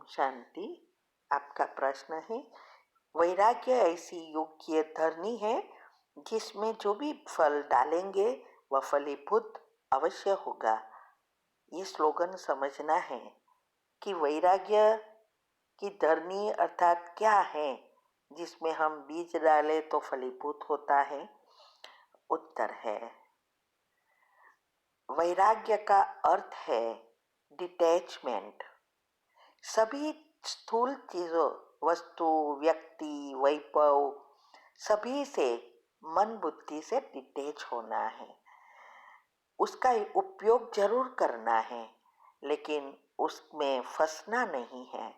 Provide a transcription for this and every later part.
शांति। आपका प्रश्न है, वैराग्य ऐसी योग्य धरनी है जिसमें जो भी फल डालेंगे वह फलीभूत अवश्य होगा। ये स्लोगन समझना है कि वैराग्य की धरनी अर्थात क्या है जिसमें हम बीज डालें तो फलीभूत होता है। उत्तर है, वैराग्य का अर्थ है डिटैचमेंट। सभी स्थूल चीजों, वस्तु, व्यक्ति, वैभव, सभी से मन बुद्धि से डिटैच होना है। उसका उपयोग जरूर करना है लेकिन उसमें फंसना नहीं है।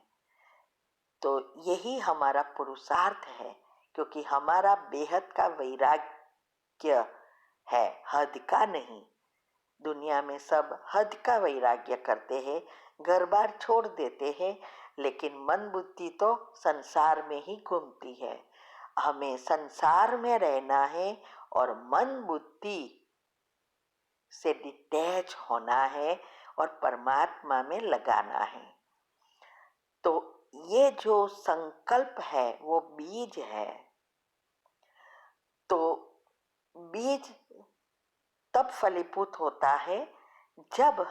तो यही हमारा पुरुषार्थ है, क्योंकि हमारा बेहद का वैराग्य है, हद का नहीं। दुनिया में सब हद का वैराग्य करते हैं, घर बार छोड़ देते हैं, लेकिन मन बुद्धि तो संसार में ही घूमती है। हमें संसार में रहना है और मन बुद्धि से डिटैच होना है और परमात्मा में लगाना है। तो ये जो संकल्प है वो बीज है। तो बीज तब फलीभूत होता है जब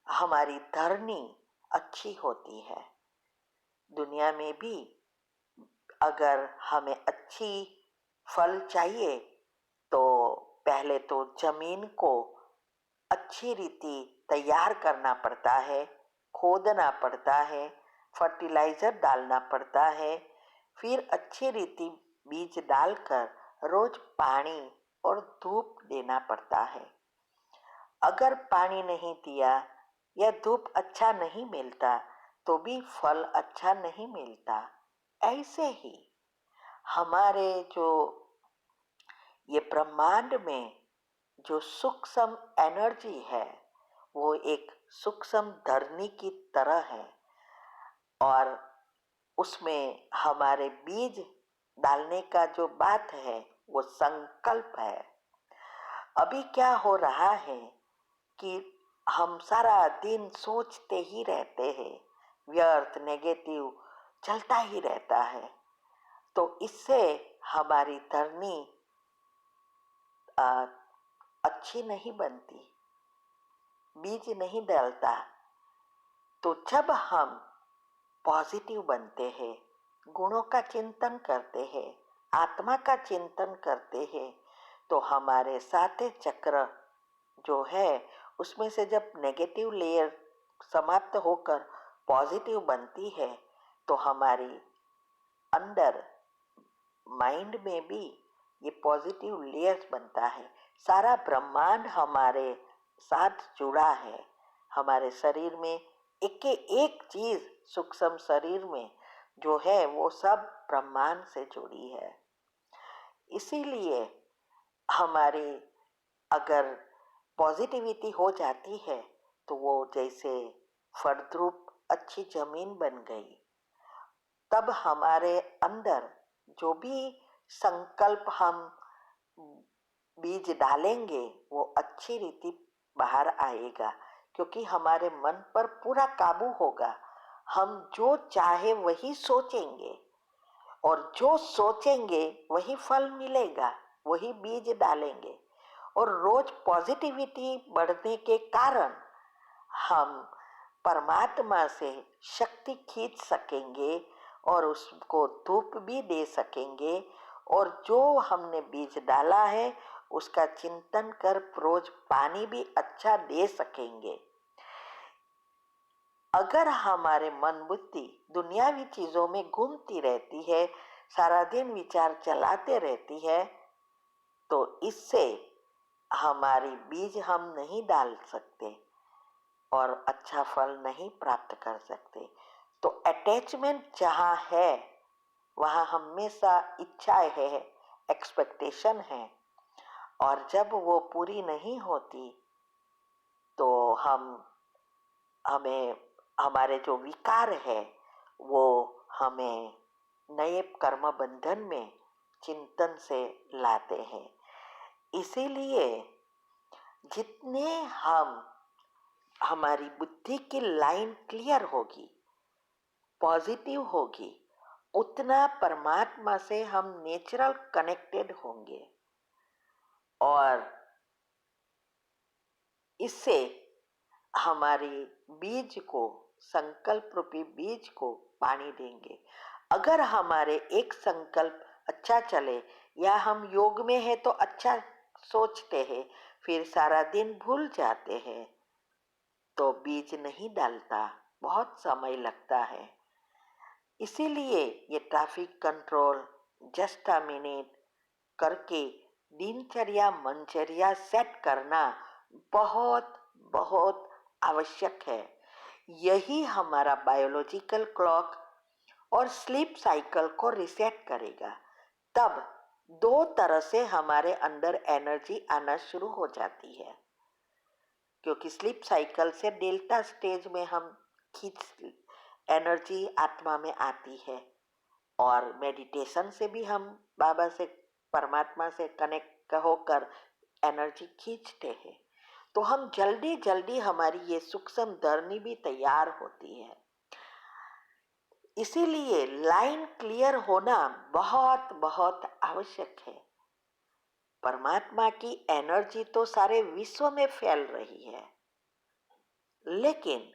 हमारी धरनी अच्छी होती है। दुनिया में भी अगर हमें अच्छी फल चाहिए तो पहले तो जमीन को अच्छी रीति तैयार करना पड़ता है, खोदना पड़ता है, फर्टिलाइजर डालना पड़ता है, फिर अच्छी रीति बीज डालकर रोज पानी और धूप देना पड़ता है। अगर पानी नहीं दिया या धूप अच्छा नहीं मिलता तो भी फल अच्छा नहीं मिलता। ऐसे ही हमारे जो ये ब्रह्मांड में जो सूक्ष्म एनर्जी है वो एक सूक्ष्म धरनी की तरह है और उसमें हमारे बीज डालने का जो बात है वो संकल्प है। अभी क्या हो रहा है कि हम सारा दिन सोचते ही रहते हैं, व्यर्थ नेगेटिव चलता ही रहता है। तो इससे हमारी धरनी अच्छी नहीं बनती, बीज नहीं डालता। तो जब हम पॉजिटिव बनते हैं, गुणों का चिंतन करते हैं, आत्मा का चिंतन करते हैं, तो हमारे साते चक्र जो है उसमें से जब नेगेटिव लेयर समाप्त होकर पॉजिटिव बनती है तो हमारी अंदर माइंड में भी ये पॉजिटिव लेयर्स बनता है। सारा ब्रह्मांड हमारे साथ जुड़ा है। हमारे शरीर में एक चीज सूक्ष्म शरीर में जो है वो सब ब्रह्मांड से जुड़ी है। इसीलिए हमारी अगर पॉजिटिविटी हो जाती है तो वो जैसे फलद्रुप अच्छी जमीन बन गई। तब हमारे अंदर जो भी संकल्प हम बीज डालेंगे वो अच्छी रीति बाहर आएगा, क्योंकि हमारे मन पर पूरा काबू होगा। हम जो चाहे वही सोचेंगे और जो सोचेंगे वही फल मिलेगा, वही बीज डालेंगे। और रोज पॉजिटिविटी बढ़ने के कारण हम परमात्मा से शक्ति खींच सकेंगे और उसको धूप भी दे सकेंगे और जो हमने बीज डाला है उसका चिंतन कर रोज पानी भी अच्छा दे सकेंगे। अगर हमारे मन बुद्धि दुनियावी चीजों में घूमती रहती है, सारा दिन विचार चलाते रहती है, तो इससे हमारी बीज हम नहीं डाल सकते और अच्छा फल नहीं प्राप्त कर सकते। तो अटैचमेंट जहाँ है वहाँ हमेशा इच्छाएं है, एक्सपेक्टेशन है, और जब वो पूरी नहीं होती तो हमें हमारे जो विकार है वो हमें नए कर्म बंधन में चिंतन से लाते हैं। इसीलिए जितने हमारी बुद्धि की लाइन क्लियर होगी, पॉजिटिव होगी उतना परमात्मा से हम नेचुरल कनेक्टेड होंगे और इससे हमारे बीज को, संकल्प रूपी बीज को पानी देंगे। अगर हमारे एक संकल्प अच्छा चले या हम योग में है तो अच्छा सोचते हैं, फिर सारा दिन भूल जाते हैं तो बीज नहीं डालता, बहुत समय लगता है। इसीलिए ये traffic control, just a minute करके दिनचर्या मनचर्या सेट करना बहुत बहुत आवश्यक है। यही हमारा बायोलॉजिकल क्लॉक और स्लीप साइकिल को रिसेट करेगा। तब दो तरह से हमारे अंदर एनर्जी आना शुरू हो जाती है, क्योंकि स्लीप साइकिल से डेल्टा स्टेज में हम खींच एनर्जी आत्मा में आती है और मेडिटेशन से भी हम बाबा से, परमात्मा से कनेक्ट होकर एनर्जी खींचते हैं। तो हम जल्दी जल्दी हमारी ये सूक्ष्म धरनी भी तैयार होती है। इसीलिए लाइन क्लियर होना बहुत बहुत आवश्यक है। परमात्मा की एनर्जी तो सारे विश्व में फैल रही है, लेकिन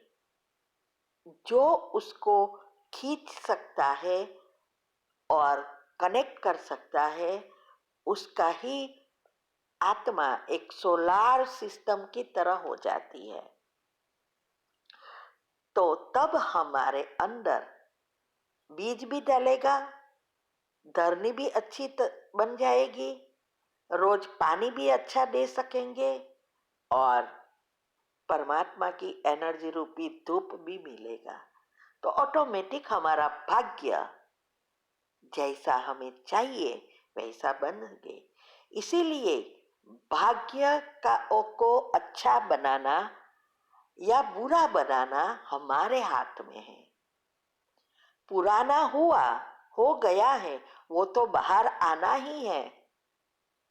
जो उसको खींच सकता है और कनेक्ट कर सकता है, उसका ही आत्मा एक सोलार सिस्टम की तरह हो जाती है। तो तब हमारे अंदर बीज भी डलेगा, धरनी भी अच्छी बन जाएगी, रोज पानी भी अच्छा दे सकेंगे और परमात्मा की एनर्जी रूपी धूप भी मिलेगा। तो ऑटोमेटिक हमारा भाग्य जैसा हमें चाहिए वैसा बनेंगे। इसीलिए भाग्य को अच्छा बनाना या बुरा बनाना हमारे हाथ में है। पुराना हुआ, हो गया है, वो तो बाहर आना ही है,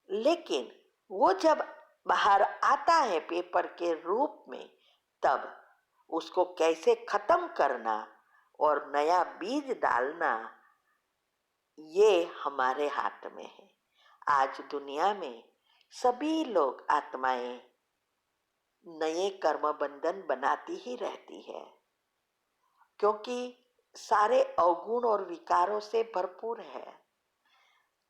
लेकिन वो जब बाहर आता है पेपर के रूप में, तब उसको कैसे खत्म करना और नया बीज डालना, ये हमारे हाथ में है। आज दुनिया में सभी लोग आत्माएं नए कर्म बंधन बनाती ही रहती है, क्योंकि सारे अवगुण और विकारों से भरपूर है।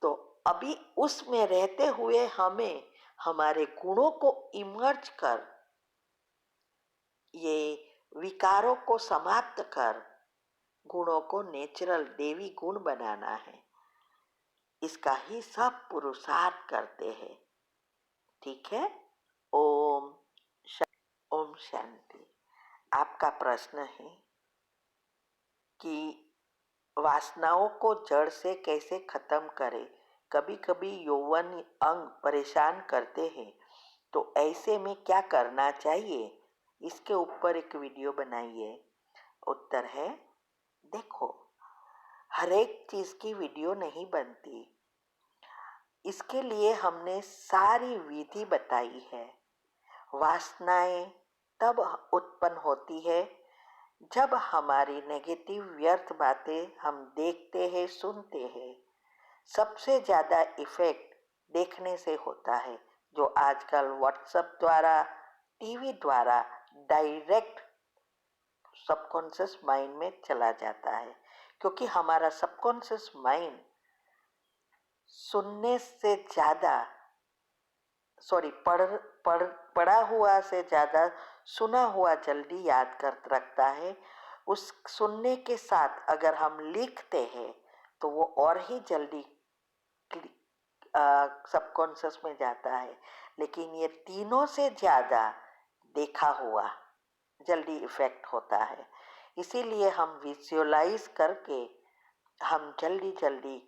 तो अभी उसमें रहते हुए हमें हमारे गुणों को इमर्ज कर, ये विकारों को समाप्त कर गुणों को नेचुरल देवी गुण बनाना है। इसका ही सब पुरुषार्थ करते हैं। ठीक है। ओम ओम शांति। आपका प्रश्न है कि वासनाओं को जड़ से कैसे खत्म करें। कभी कभी यौवन अंग परेशान करते हैं, तो ऐसे में क्या करना चाहिए, इसके ऊपर एक वीडियो बनाइए। उत्तर है, देखो, हर एक चीज की वीडियो नहीं बनती। इसके लिए हमने सारी विधि बताई है। वासनाएं तब उत्पन्न होती है जब हमारी नेगेटिव व्यर्थ बातें हम देखते हैं, सुनते हैं। सबसे ज़्यादा इफेक्ट देखने से होता है, जो आजकल व्हाट्सएप द्वारा, टीवी द्वारा डायरेक्ट सबकॉन्शियस माइंड में चला जाता है। क्योंकि हमारा सबकॉन्शियस माइंड सुनने से ज़्यादा, पढ़ा हुआ से ज़्यादा सुना हुआ जल्दी याद कर रखता है। उस सुनने के साथ अगर हम लिखते हैं तो वो और ही जल्दी सबकॉन्शियस में जाता है। लेकिन ये तीनों से ज़्यादा देखा हुआ जल्दी इफेक्ट होता है। इसीलिए हम विजुअलाइज करके हम जल्दी जल्दी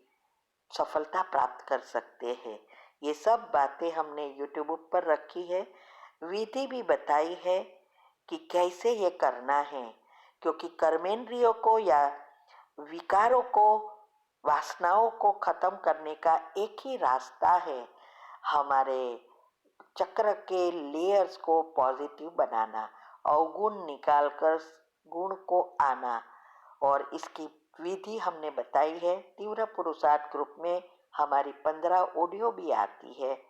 सफलता प्राप्त कर सकते हैं। ये सब बातें हमने यूट्यूब पर रखी है, विधि भी बताई है कि कैसे ये करना है। क्योंकि कर्मेंद्रियों को या विकारों को, वासनाओं को खत्म करने का एक ही रास्ता है, हमारे चक्र के लेयर्स को पॉजिटिव बनाना, अवगुण निकालकर गुण को आना और इसकी विधि हमने बताई है। तीव्र पुरुषार्थ ग्रुप में हमारी 15 ऑडियो भी आती है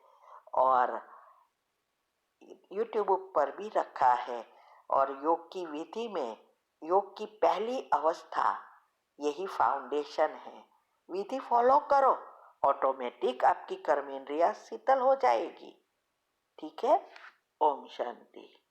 और यूट्यूब पर भी रखा है। और योग की विधि में योग की पहली अवस्था यही फाउंडेशन है। विधि फॉलो करो, ऑटोमेटिक आपकी कर्मेंद्रियां शीतल हो जाएगी। ठीक है। ओम शांति।